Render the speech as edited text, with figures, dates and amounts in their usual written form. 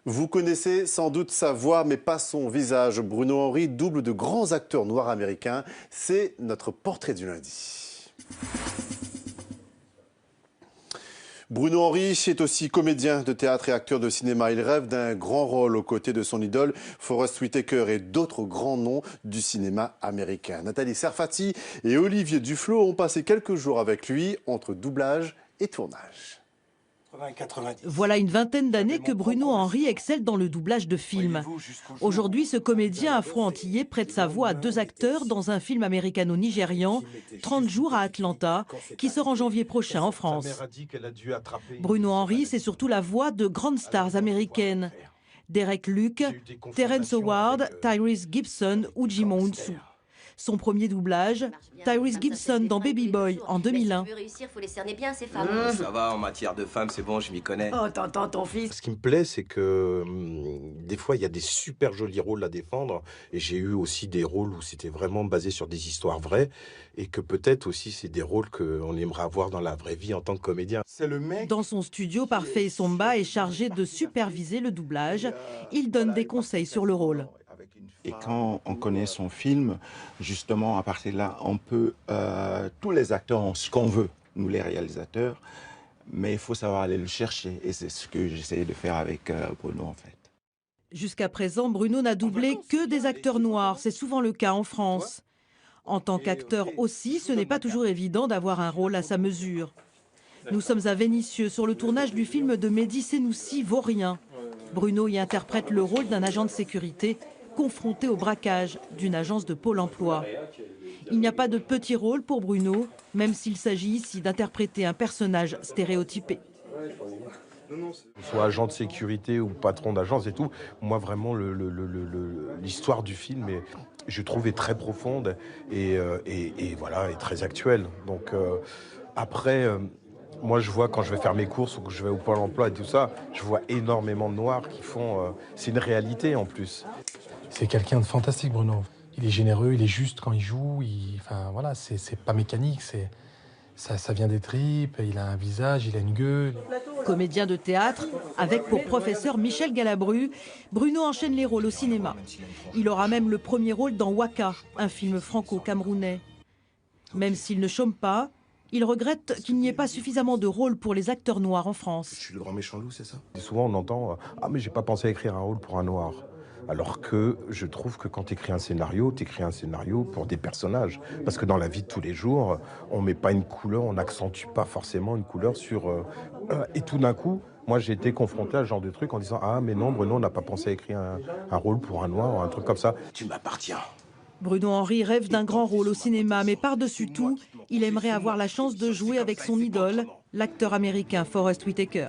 Vous connaissez sans doute sa voix, mais pas son visage. Bruno Henry, double de grands acteurs noirs américains. C'est notre portrait du lundi. Bruno Henry est aussi comédien de théâtre et acteur de cinéma. Il rêve d'un grand rôle aux côtés de son idole, Forest Whitaker, et d'autres grands noms du cinéma américain. Nathalie Serfati et Olivier Duflo ont passé quelques jours avec lui entre doublage et tournage. Voilà une vingtaine d'années que Bruno Henry excelle dans le doublage de films. Aujourd'hui, ce comédien afro-antillais prête sa voix à deux acteurs dans un film américano-nigérian, 30 jours à Atlanta, qui sort en janvier prochain en France. Bruno Henry, c'est surtout la voix de grandes stars américaines. Derek Luke, Terrence Howard, Tyrese Gibson ou Jimo Hounsou. Son premier doublage, Tyrese Gibson dans Baby Boy en 2001. Ça va, en matière de femmes, c'est bon, je m'y connais. Oh, t'entends ton fils. Ce qui me plaît, c'est que des fois, il y a des super jolis rôles à défendre. Et j'ai eu aussi des rôles où c'était vraiment basé sur des histoires vraies. Et que peut-être aussi, c'est des rôles qu'on aimerait avoir dans la vraie vie en tant que comédien. Dans son studio, Parfait Somba est chargé de superviser le doublage. Il donne des conseils sur le rôle. Et quand on connaît son film, justement, à partir de là, on peut... tous les acteurs ont ce qu'on veut, nous les réalisateurs, mais il faut savoir aller le chercher. Et c'est ce que j'essaie de faire avec Bruno, en fait. Jusqu'à présent, Bruno n'a doublé que des acteurs noirs. C'est souvent le cas en France. En tant qu'acteur aussi, ce n'est pas toujours évident d'avoir un rôle à sa mesure. Nous sommes à Vénissieux, sur le tournage du film de Mehdi Senoussi, Vaurien. Bruno y interprète le rôle d'un agent de sécurité confronté au braquage d'une agence de Pôle emploi. Il n'y a pas de petit rôle pour Bruno, même s'il s'agit ici d'interpréter un personnage stéréotypé. Soit agent de sécurité ou patron d'agence et tout, moi vraiment l'histoire du film, je trouve, est très profonde et voilà, est très actuelle. Donc après... moi, je vois quand je vais faire mes courses ou que je vais au Pôle emploi et tout ça, je vois énormément de Noirs qui font... c'est une réalité en plus. C'est quelqu'un de fantastique, Bruno. Il est généreux, il est juste quand il joue. Enfin, voilà, c'est pas mécanique, ça vient des tripes. Il a un visage, il a une gueule. Comédien de théâtre, avec pour professeur Michel Galabru, Bruno enchaîne les rôles au cinéma. Il aura même le premier rôle dans Waka, un film franco-camerounais. Même s'il ne chôme pas, il regrette qu'il n'y ait pas suffisamment de rôles pour les acteurs noirs en France. Je suis le grand méchant loup, c'est ça? Souvent on entend « Ah mais j'ai pas pensé à écrire un rôle pour un noir ». Alors que je trouve que quand tu écris un scénario pour des personnages. Parce que dans la vie de tous les jours, on met pas une couleur, on n'accentue pas forcément une couleur sur... et tout d'un coup, moi j'ai été confronté à ce genre de truc en disant « Ah mais non Bruno, on n'a pas pensé à écrire un rôle pour un noir » ou un truc comme ça. Tu m'appartiens. Bruno Henry rêve d'un grand rôle au cinéma, mais par-dessus tout, il aimerait avoir la chance de jouer avec son idole, l'acteur américain Forest Whitaker.